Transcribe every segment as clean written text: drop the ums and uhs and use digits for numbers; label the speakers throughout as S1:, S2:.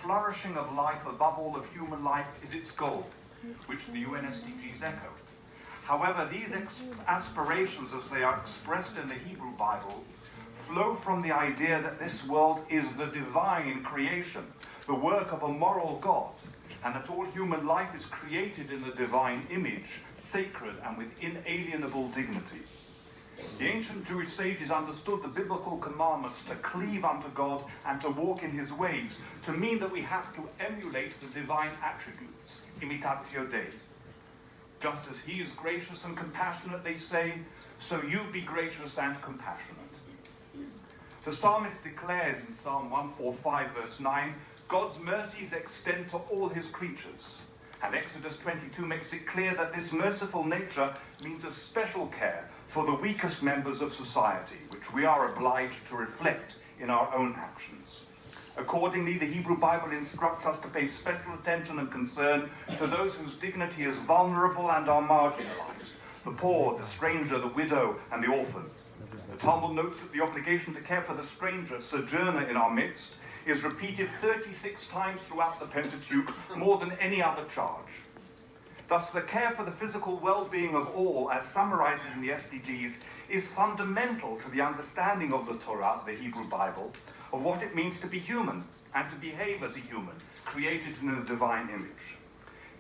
S1: flourishing of life above all of human life is its goal, which the UN SDGs echo. However, these aspirations, as they are expressed in the Hebrew Bible, flow from the idea that this world is the divine creation, the work of a moral God, and that all human life is created in the divine image, sacred and with inalienable dignity. The ancient Jewish sages understood the biblical commandments to cleave unto God and to walk in his ways to mean that we have to emulate the divine attributes, imitatio Dei. Just as he is gracious and compassionate, they say, so you be gracious and compassionate. The psalmist declares in Psalm 145, verse 9, God's mercies extend to all his creatures. And Exodus 22 makes it clear that this merciful nature means a special care for the weakest members of society, which we are obliged to reflect in our own actions. Accordingly, the Hebrew Bible instructs us to pay special attention and concern to those whose dignity is vulnerable and are marginalized, the poor, the stranger, the widow, and the orphan. The Talmud notes that the obligation to care for the stranger, sojourner in our midst, is repeated 36 times throughout the Pentateuch, more than any other charge. Thus, the care for the physical well-being of all, as summarized in the SDGs, is fundamental to the understanding of the Torah, the Hebrew Bible, of what it means to be human and to behave as a human, created in a divine image.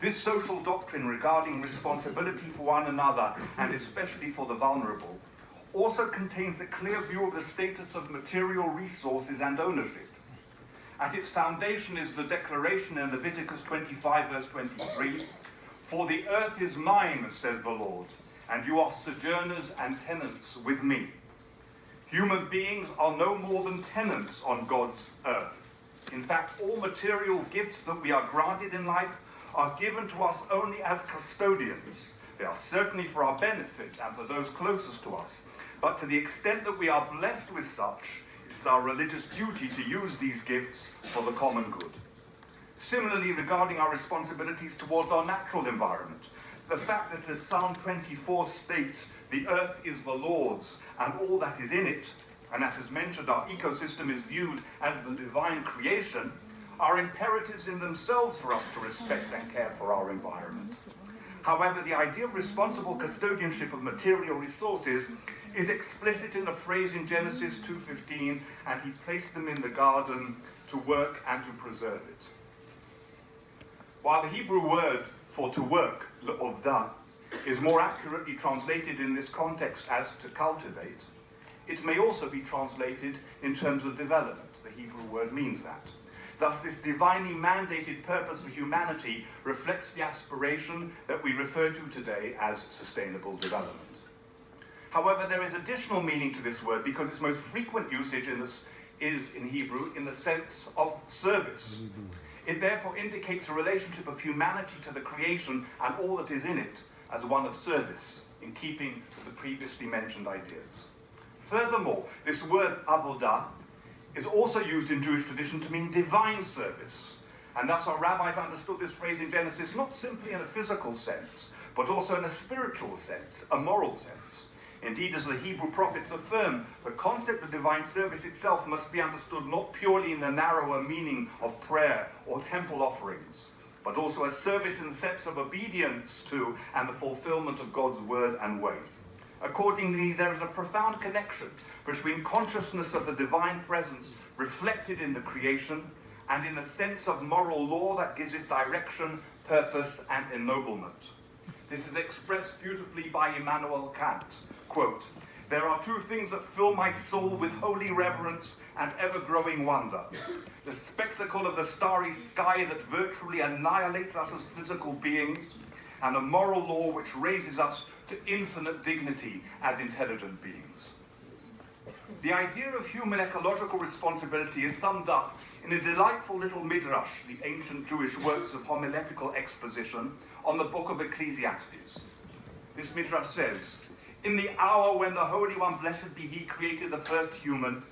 S1: This social doctrine regarding responsibility for one another, and especially for the vulnerable, also contains a clear view of the status of material resources and ownership. At its foundation is the declaration in Leviticus 25, verse 23, "For the earth is mine, says the Lord, and you are sojourners and tenants with me." Human beings are no more than tenants on God's earth. In fact, all material gifts that we are granted in life are given to us only as custodians. They are certainly for our benefit and for those closest to us, but to the extent that we are blessed with such, it is our religious duty to use these gifts for the common good. Similarly, regarding our responsibilities towards our natural environment, the fact that as Psalm 24 states, the earth is the Lord's and all that is in it, and that as mentioned, our ecosystem is viewed as the divine creation, are imperatives in themselves for us to respect and care for our environment. However, the idea of responsible custodianship of material resources is explicit in a phrase in Genesis 2:15, and he placed them in the garden to work and to preserve it. While the Hebrew word for to work, le'ovda, is more accurately translated in this context as to cultivate, it may also be translated in terms of development. The Hebrew word means that. Thus, this divinely mandated purpose for humanity reflects the aspiration that we refer to today as sustainable development. However, there is additional meaning to this word because its most frequent usage is in Hebrew in the sense of service. It therefore indicates a relationship of humanity to the creation and all that is in it as one of service, in keeping with the previously mentioned ideas. Furthermore, this word avodah is also used in Jewish tradition to mean divine service. And thus our rabbis understood this phrase in Genesis not simply in a physical sense, but also in a spiritual sense, a moral sense. Indeed, as the Hebrew prophets affirm, the concept of divine service itself must be understood not purely in the narrower meaning of prayer or temple offerings, but also as service in the sense of obedience to and the fulfillment of God's word and way. Accordingly, there is a profound connection between consciousness of the divine presence reflected in the creation and in the sense of moral law that gives it direction, purpose, and ennoblement. This is expressed beautifully by Immanuel Kant. Quote, "There are two things that fill my soul with holy reverence and ever-growing wonder. The spectacle of the starry sky that virtually annihilates us as physical beings, and the moral law which raises us to infinite dignity as intelligent beings." The idea of human ecological responsibility is summed up in a delightful little midrash, the ancient Jewish works of homiletical exposition on the book of Ecclesiastes. This midrash says, "In the hour when the Holy One, blessed be he, created the first human,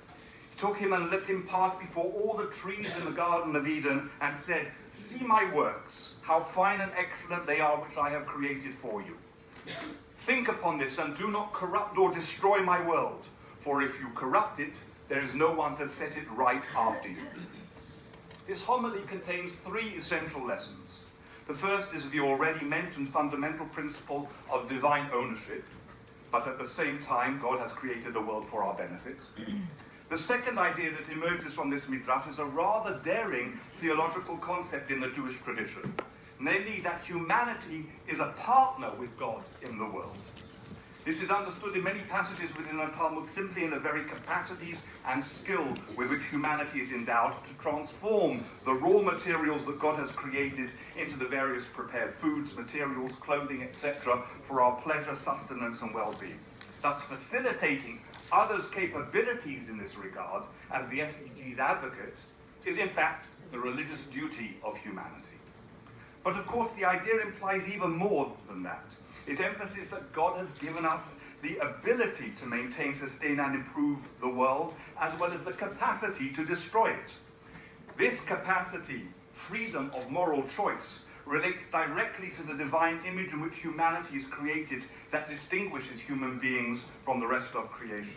S1: he took him and let him pass before all the trees in the Garden of Eden and said, 'See my works, how fine and excellent they are which I have created for you. Think upon this and do not corrupt or destroy my world, for if you corrupt it, there is no one to set it right after you.'" This homily contains three essential lessons. The first is the already mentioned fundamental principle of divine ownership, but at the same time, God has created the world for our benefit. The second idea that emerges from this midrash is a rather daring theological concept in the Jewish tradition, namely that humanity is a partner with God in the world. This is understood in many passages within the Talmud simply in the very capacities and skill with which humanity is endowed to transform the raw materials that God has created into the various prepared foods, materials, clothing, etc. for our pleasure, sustenance and well-being, thus facilitating others' capabilities in this regard, as the SDGs advocate, is in fact the religious duty of humanity. But of course the idea implies even more than that. It emphasizes that God has given us the ability to maintain, sustain and improve the world, as well as the capacity to destroy it. This capacity, freedom of moral choice, relates directly to the divine image in which humanity is created that distinguishes human beings from the rest of creation.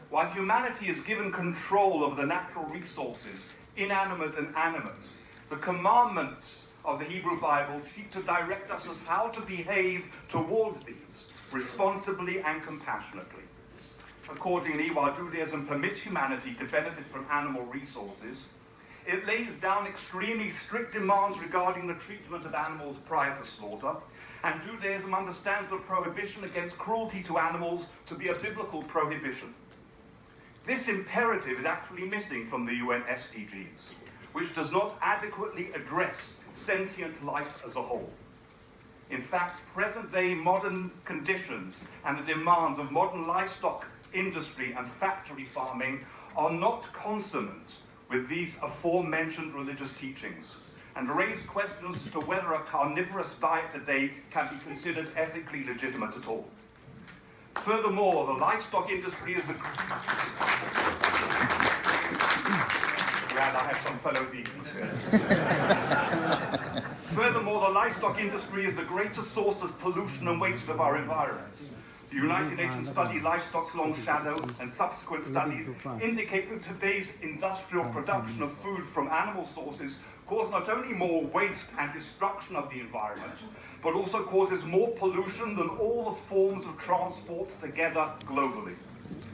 S1: While humanity is given control of the natural resources, inanimate and animate, the commandments of the Hebrew Bible seek to direct us as how to behave towards these, responsibly and compassionately. Accordingly, while Judaism permits humanity to benefit from animal resources, it lays down extremely strict demands regarding the treatment of animals prior to slaughter, and Judaism understands the prohibition against cruelty to animals to be a biblical prohibition. This imperative is actually missing from the UN SDGs, which does not adequately address sentient life as a whole. In fact, present-day modern conditions and the demands of modern livestock industry and factory farming are not consonant with these aforementioned religious teachings, and raise questions as to whether a carnivorous diet today can be considered ethically legitimate at all. Furthermore, the livestock industry is the... Glad I have some fellow vegans here. Furthermore, the livestock industry is the greatest source of pollution and waste of our environment. The United Nations study Livestock's Long Shadow and subsequent studies indicate that today's industrial production of food from animal sources causes not only more waste and destruction of the environment, but also causes more pollution than all the forms of transport together globally.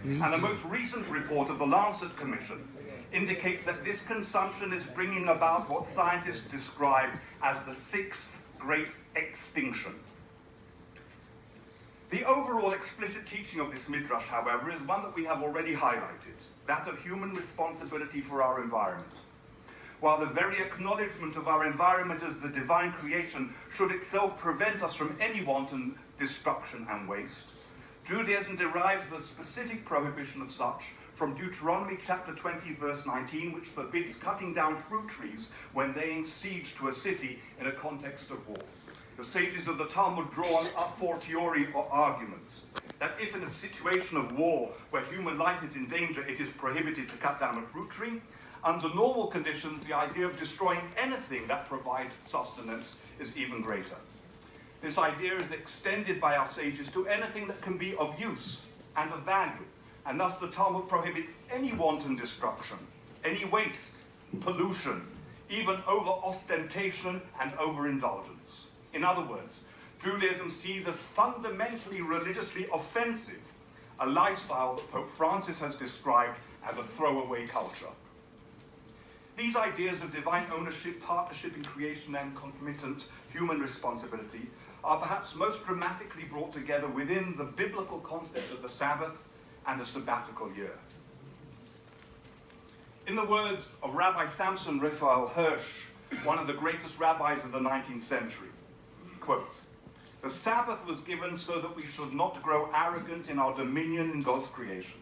S1: And the most recent report of the Lancet Commission indicates that this consumption is bringing about what scientists describe as the sixth great extinction. The overall explicit teaching of this midrash, however, is one that we have already highlighted, that of human responsibility for our environment. While the very acknowledgement of our environment as the divine creation should itself prevent us from any wanton destruction and waste, Judaism derives the specific prohibition of such from Deuteronomy chapter 20, verse 19, which forbids cutting down fruit trees when laying siege to a city in a context of war. The sages of the Talmud draw on a fortiori arguments that if in a situation of war where human life is in danger, it is prohibited to cut down a fruit tree, under normal conditions, the idea of destroying anything that provides sustenance is even greater. This idea is extended by our sages to anything that can be of use and of value, and thus the Talmud prohibits any wanton destruction, any waste, pollution, even over-ostentation and overindulgence. In other words, Judaism sees as fundamentally religiously offensive a lifestyle that Pope Francis has described as a throwaway culture. These ideas of divine ownership, partnership in creation, and concomitant human responsibility are perhaps most dramatically brought together within the biblical concept of the Sabbath and the sabbatical year. In the words of Rabbi Samson Raphael Hirsch, one of the greatest rabbis of the 19th century, quote, "The Sabbath was given so that we should not grow arrogant in our dominion in God's creation,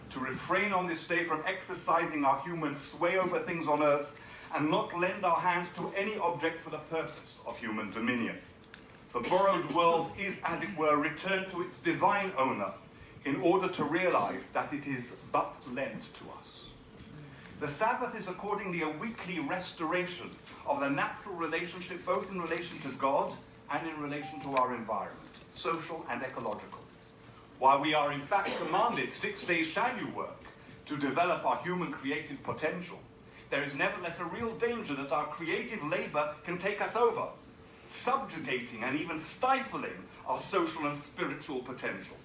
S1: to refrain on this day from exercising our human sway over things on earth, and not lend our hands to any object for the purpose of human dominion. The borrowed world is, as it were, returned to its divine owner in order to realize that it is but lent to us. The Sabbath is accordingly a weekly restoration of the natural relationship, both in relation to God and in relation to our environment, social and ecological. While we are in fact commanded 6 days shall you work to develop our human creative potential, there is nevertheless a real danger that our creative labor can take us over, subjugating and even stifling our social and spiritual potential.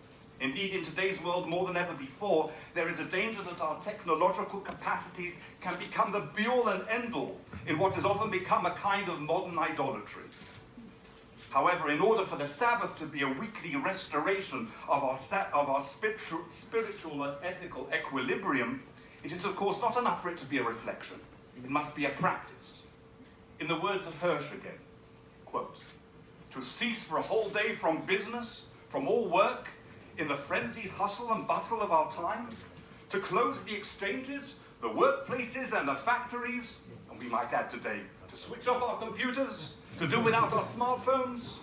S1: Indeed, in today's world, more than ever before, there is a danger that our technological capacities can become the be-all and end-all in what has often become a kind of modern idolatry. However, in order for the Sabbath to be a weekly restoration of our spiritual and ethical equilibrium, it is of course not enough for it to be a reflection. It must be a practice. In the words of Hirsch again, quote, "To cease for a whole day from business, from all work, in the frenzied hustle and bustle of our time, to close the exchanges, the workplaces and the factories," and we might add today, to switch off our computers, to do without our smartphones.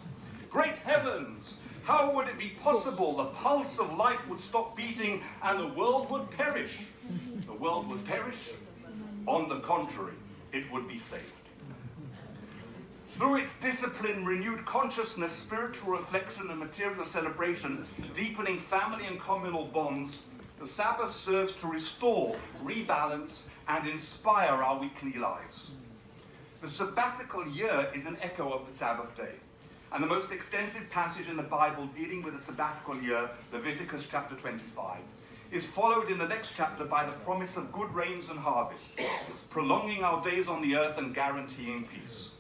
S1: Great heavens, how would it be possible the pulse of life would stop beating and the world would perish? The world would perish? On the contrary, it would be saved. Through its discipline, renewed consciousness, spiritual reflection, and material celebration, deepening family and communal bonds, the Sabbath serves to restore, rebalance, and inspire our weekly lives. The sabbatical year is an echo of the Sabbath day, and the most extensive passage in the Bible dealing with the sabbatical year, Leviticus chapter 25, is followed in the next chapter by the promise of good rains and harvest, prolonging our days on the earth and guaranteeing peace.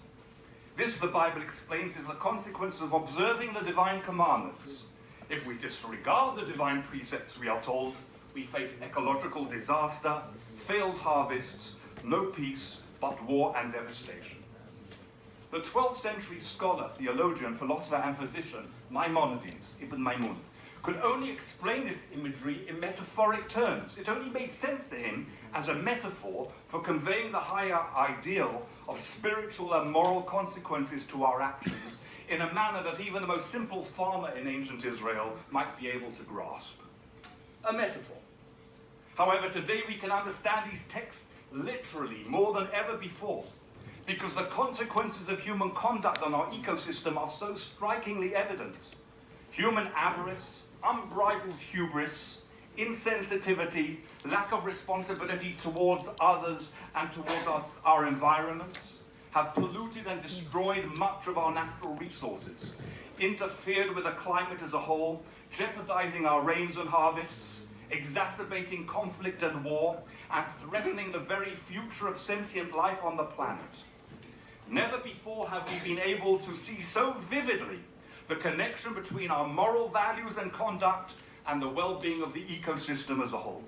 S1: This, the Bible explains, is the consequence of observing the divine commandments. If we disregard the divine precepts, we are told, we face ecological disaster, failed harvests, no peace, but war and devastation. The 12th century scholar, theologian, philosopher, and physician, Maimonides, Ibn Maimun, could only explain this imagery in metaphoric terms. It only made sense to him as a metaphor for conveying the higher ideal of spiritual and moral consequences to our actions in a manner that even the most simple farmer in ancient Israel might be able to grasp. A metaphor. However, today we can understand these texts literally more than ever before, because the consequences of human conduct on our ecosystem are so strikingly evident. Human avarice, unbridled hubris, insensitivity, lack of responsibility towards others and towards our environments have polluted and destroyed much of our natural resources, interfered with the climate as a whole, jeopardizing our rains and harvests, exacerbating conflict and war, and threatening the very future of sentient life on the planet. Never before have we been able to see so vividly the connection between our moral values and conduct and the well-being of the ecosystem as a whole.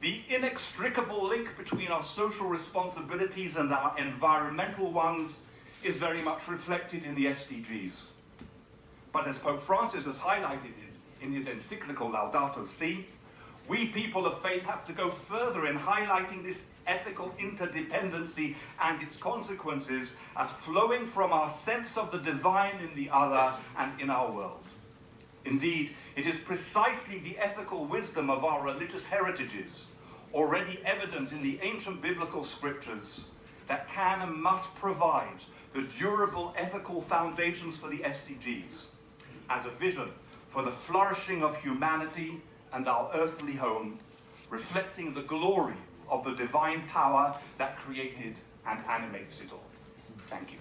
S1: The inextricable link between our social responsibilities and our environmental ones is very much reflected in the SDGs. But as Pope Francis has highlighted in his encyclical Laudato Si', we people of faith have to go further in highlighting this ethical interdependency and its consequences as flowing from our sense of the divine in the other and in our world. Indeed, it is precisely the ethical wisdom of our religious heritages, already evident in the ancient biblical scriptures, that can and must provide the durable ethical foundations for the SDGs, as a vision for the flourishing of humanity and our earthly home, reflecting the glory of the divine power that created and animates it all. Thank you.